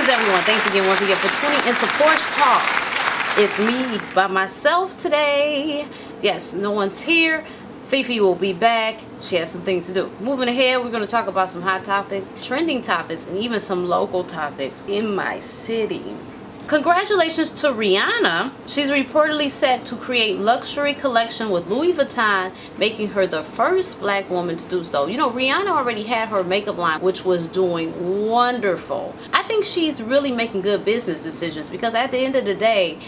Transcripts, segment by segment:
Greetings everyone, thanks again once again for tuning into Porch Talk. It's me by myself today. Yes, no one's here. Fifi will be back. She has some things to do. Moving ahead, we're going to talk about some hot topics, trending topics, and even some local topics in my city. Congratulations to Rihanna. She's reportedly set to create luxury collection with Louis Vuitton, making her the first black woman to do so. You know, Rihanna already had her makeup line, which was doing wonderful. I think she's really making good business decisions because at the end of the day,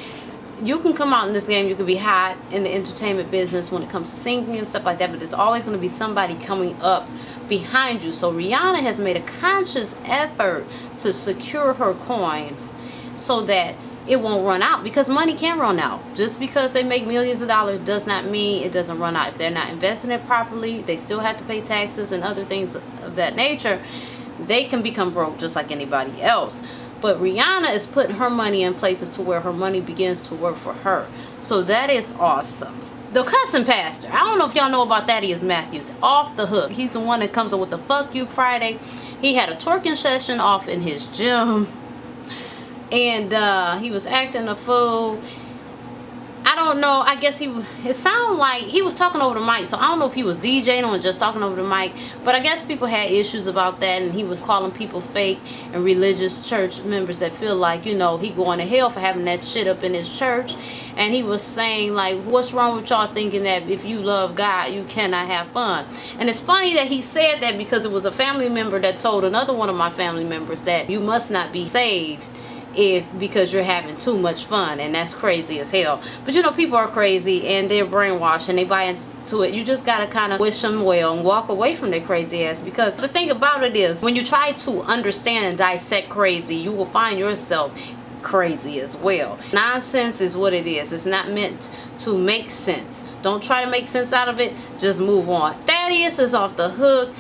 you can come out in this game, you can be hot in the entertainment business when it comes to singing and stuff like that, but there's always going to be somebody coming up behind you. So Rihanna has made a conscious effort to secure her coins so that it won't run out, because money can run out. Just because they make millions of dollars does not mean it doesn't run out. If they're not investing it properly, they still have to pay taxes and other things of that nature. They can become broke just like anybody else. But Rihanna is putting her money in places to where her money begins to work for her. So that is awesome. The cussing pastor, I don't know if y'all know about Thaddeus Matthews, off the hook. He's the one that comes up with the Fuck You Friday. He had a twerking session off in his gym, and he was acting a fool. I don't know, I guess it sounded like he was talking over the mic, so I don't know if he was DJing or just talking over the mic, but I guess people had issues about that, and he was calling people fake and religious church members that feel like, you know, he going to hell for having that shit up in his church. And he was saying, like, what's wrong with y'all thinking that if you love God, you cannot have fun? And it's funny that he said that because it was a family member that told another one of my family members that you must not be saved because you're having too much fun, and that's crazy as hell. But you know, people are crazy and they're brainwashed and they buy into it. You just gotta kind of wish them well and walk away from their crazy ass, because the thing about it is, when you try to understand and dissect crazy, you will find yourself crazy as well. Nonsense is what it is. It's not meant to make sense. Don't try to make sense out of it, just move on. Thaddeus is off the hook.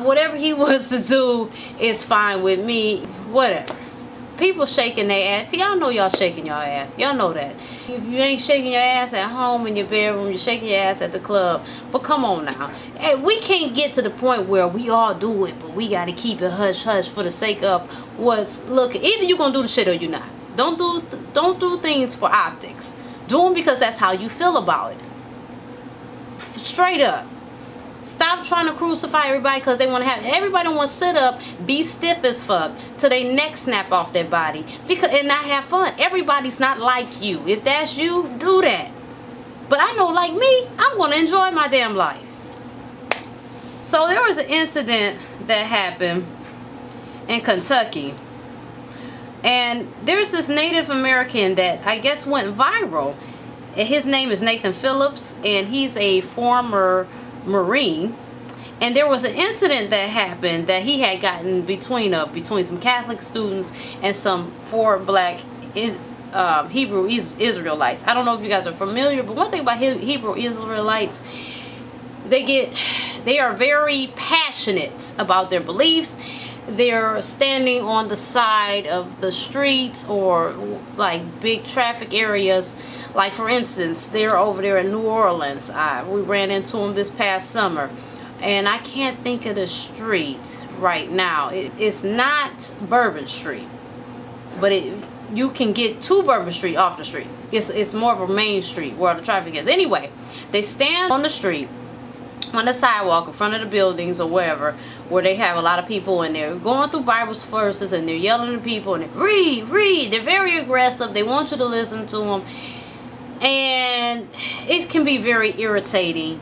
Whatever he wants to do is fine with me. Whatever. People shaking their ass. Y'all know y'all shaking your ass. Y'all know that. If you ain't shaking your ass at home in your bedroom, you're shaking your ass at the club. But come on now. Hey, we can't get to the point where we all do it, but we got to keep it hush hush for the sake of what's look. Either you're going to do the shit or you're not. Don't do things for optics. Do them because that's how you feel about it. Straight up. Stop trying to crucify everybody because they want to have. Everybody wants to sit up, be stiff as fuck, till their neck snap off their body, and not have fun. Everybody's not like you. If that's you, do that. But I know, like me, I'm going to enjoy my damn life. So there was an incident that happened in Kentucky, and there's this Native American that I guess went viral. And his name is Nathan Phillips, and he's a former Marine. And there was an incident that happened that he had gotten between some Catholic students and some 4 black Hebrew Israelites. I don't know if you guys are familiar, but one thing about Hebrew Israelites, they are very passionate about their beliefs. They're standing on the side of the streets or like big traffic areas. Like, for instance, they're over there in New Orleans. We ran into them this past summer, and I can't think of the street right now. It's not Bourbon Street, but you can get to Bourbon Street off the street. It's more of a main street where the traffic is. Anyway, they stand on the street, on the sidewalk in front of the buildings or wherever, where they have a lot of people, and they're going through Bible verses and they're yelling at people and they read. They're very aggressive. They want you to listen to them. And it can be very irritating.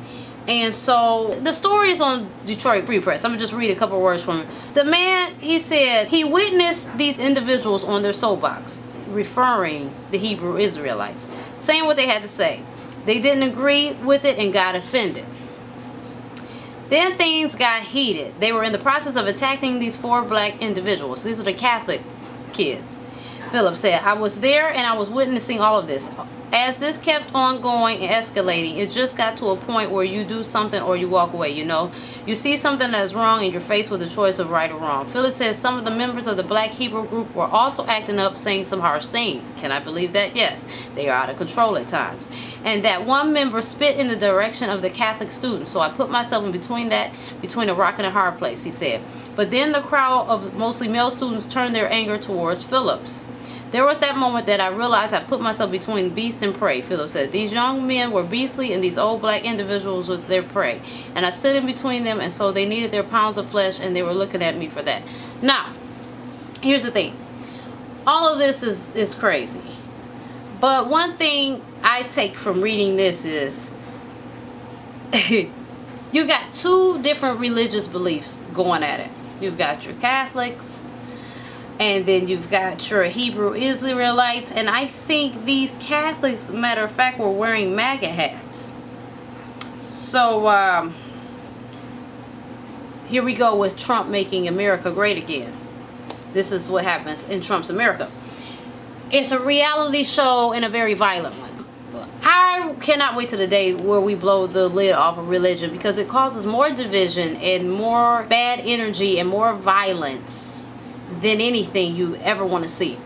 And so the story is on Detroit Free Press. I'm gonna just read a couple words from it. The man, he said he witnessed these individuals on their soapbox referring the Hebrew Israelites, saying what they had to say. They didn't agree with it and got offended. Then things got heated. They were in the process of attacking these 4 black individuals. These are the Catholic kids. Phillips said, I was there and I was witnessing all of this. As this kept on going and escalating, it just got to a point where you do something or you walk away, you know. You see something that is wrong and you're faced with the choice of right or wrong. Phyllis says some of the members of the Black Hebrew group were also acting up, saying some harsh things. Can I believe that? Yes. They are out of control at times. And that one member spit in the direction of the Catholic students. So I put myself in between a rock and a hard place, he said. But then the crowd of mostly male students turned their anger towards Phillips. There was that moment that I realized I put myself between beast and prey, Phillips said. These young men were beastly and these old black individuals were their prey. And I stood in between them, and so they needed their pounds of flesh and they were looking at me for that. Now, here's the thing. All of this is crazy. But one thing I take from reading this is you got two different religious beliefs going at it. You've got your Catholics, and then you've got your Hebrew Israelites. And I think these Catholics, matter of fact, were wearing MAGA hats. So here we go with Trump making America great again. This is what happens in Trump's America. It's a reality show and a very violent one. I cannot wait to the day where we blow the lid off of religion, because it causes more division and more bad energy and more violence than anything you ever want to see.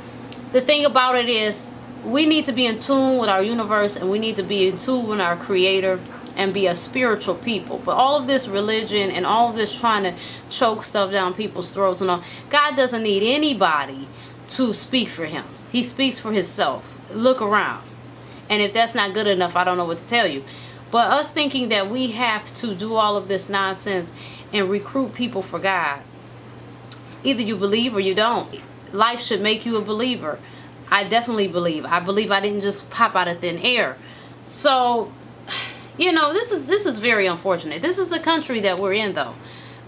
The thing about it is, we need to be in tune with our universe, and we need to be in tune with our Creator and be a spiritual people. But all of this religion and all of this trying to choke stuff down people's throats and all, God doesn't need anybody to speak for him. He speaks for himself. Look around. And if that's not good enough, I don't know what to tell you. But us thinking that we have to do all of this nonsense and recruit people for God, either you believe or you don't. Life should make you a believer. I definitely believe. I believe I didn't just pop out of thin air. So, you know, this is very unfortunate. This is the country that we're in, though.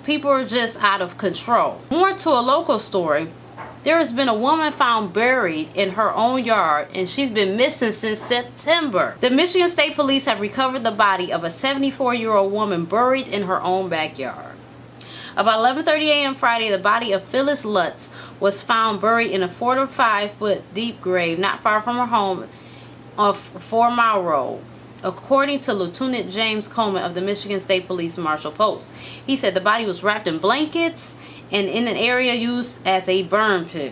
People are just out of control. More to a local story. There has been a woman found buried in her own yard, and she's been missing since September. The Michigan State Police have recovered the body of a 74-year-old woman buried in her own backyard. About 11:30 a.m. Friday, the body of Phyllis Lutz was found buried in a 4 to 5 foot deep grave not far from her home off 4 Mile Road, according to Lieutenant James Coleman of the Michigan State Police Marshal Post. He said the body was wrapped in blankets and in an area used as a burn pit.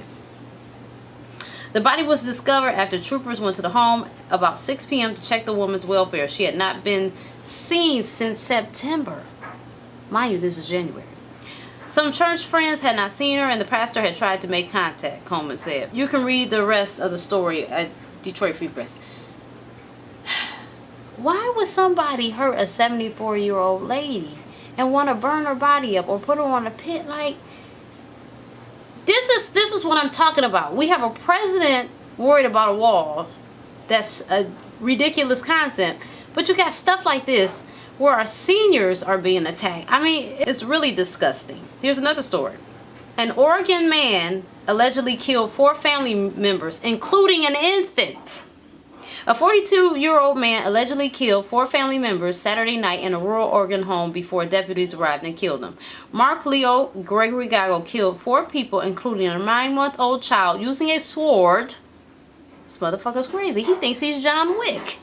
The body was discovered after troopers went to the home about 6 p.m. to check the woman's welfare. She had not been seen since September. Mind you, this is January. Some church friends had not seen her, and the pastor had tried to make contact, Coleman said. You can read the rest of the story at Detroit Free Press. Why would somebody hurt a 74-year-old lady and want to burn her body up or put her on a pit? Like, this is what I'm talking about. We have a president worried about a wall. That's a ridiculous concept. But you got stuff like this where our seniors are being attacked. I mean, it's really disgusting. Here's another story. An Oregon man allegedly killed 4 family members, including an infant. A 42-year-old man allegedly killed 4 family members Saturday night in a rural Oregon home before deputies arrived and killed them. Mark Leo Gregory Gago killed 4 people, including a 9-month-old child, using a sword. This motherfucker's crazy. He thinks he's John Wick.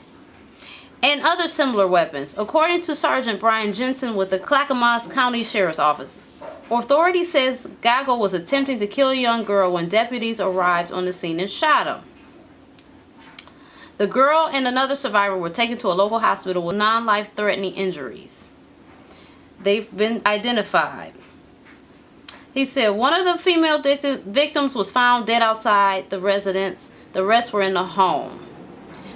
And other similar weapons, according to Sergeant Brian Jensen with the Clackamas County Sheriff's Office. Authority says Gago was attempting to kill a young girl when deputies arrived on the scene and shot him. The girl and another survivor were taken to a local hospital with non-life-threatening injuries. They've been identified. He said one of the female victims was found dead outside the residence. The rest were in the home.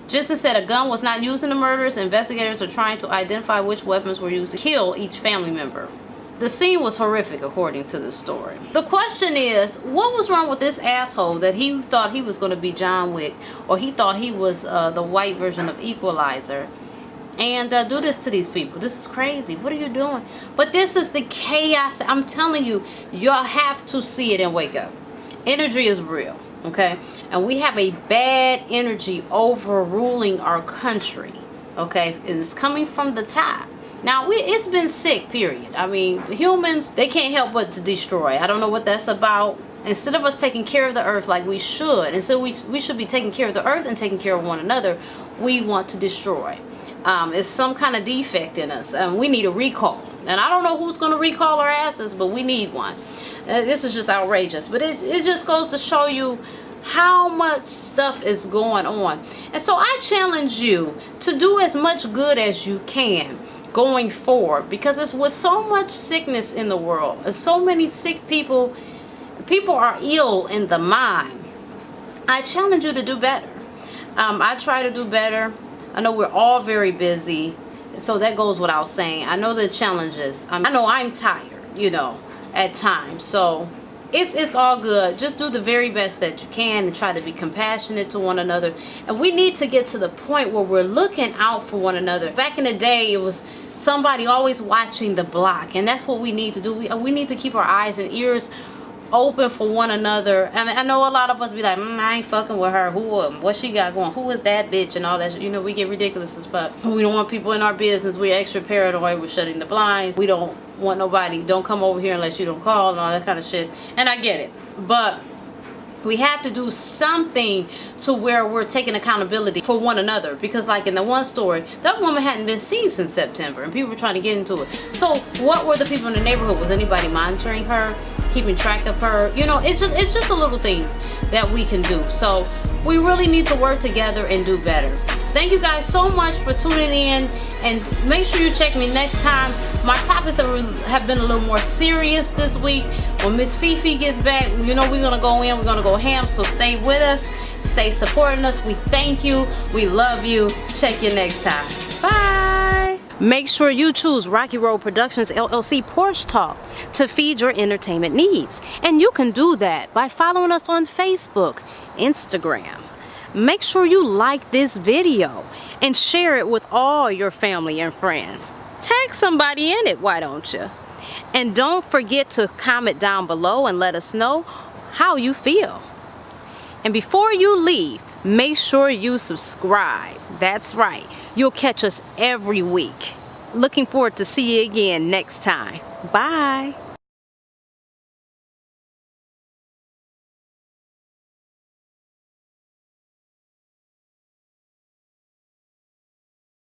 Jensen said a gun was not used in the murders. Investigators are trying to identify which weapons were used to kill each family member. The scene was horrific, according to the story. The question is, what was wrong with this asshole that he thought he was going to be John Wick, or he thought he was the white version of Equalizer, and do this to these people? This is crazy. What are you doing? But this is the chaos. I'm telling you, y'all have to see it and wake up. Energy is real, okay? And we have a bad energy overruling our country, okay? And it's coming from the top. Now, it's been sick, period. I mean, humans, they can't help but to destroy. I don't know what that's about. Instead of us taking care of the earth like we should, instead we should be taking care of the earth and taking care of one another, we want to destroy. It's some kind of defect in us. We need a recall. And I don't know who's going to recall our asses, but we need one. This is just outrageous. But it just goes to show you how much stuff is going on. And so I challenge you to do as much good as you can going forward, because it's with so much sickness in the world and so many sick people are ill in the mind. I challenge you to do better. I try to do better. I know we're all very busy, so that goes without saying. I know the challenges. I know I'm tired, you know, at times. So it's all good. Just do the very best that you can and try to be compassionate to one another. And we need to get to the point where we're looking out for one another. Back in the day, it was somebody always watching the block, and that's what we need to do. We need to keep our eyes and ears open for one another. I mean, I know a lot of us be like, I ain't fucking with her. What she got going? Who is that bitch? And all that. You know, we get ridiculous as fuck. We don't want people in our business. We're extra paranoid. We're shutting the blinds. We don't want nobody. Don't come over here unless you don't call and all that kind of shit. And I get it, but we have to do something to where we're taking accountability for one another. Because like in the one story, that woman hadn't been seen since September and people were trying to get into it. So what were the people in the neighborhood? Was anybody monitoring her, keeping track of her? You know, it's just the little things that we can do. So we really need to work together and do better. Thank you guys so much for tuning in, and make sure you check me next time. My topics have been a little more serious this week. When Miss Fifi gets back, you know we're going to go in, we're going to go ham, so stay with us, stay supporting us. We thank you, we love you. Check you next time. Bye. Make sure you choose Rocky Road Productions LLC Porch Talk to feed your entertainment needs. And you can do that by following us on Facebook, Instagram. Make sure you like this video and share it with all your family and friends. Tag somebody in it, why don't you? And don't forget to comment down below and let us know how you feel. And before you leave, make sure you subscribe. That's right. You'll catch us every week. Looking forward to see you again next time. Bye.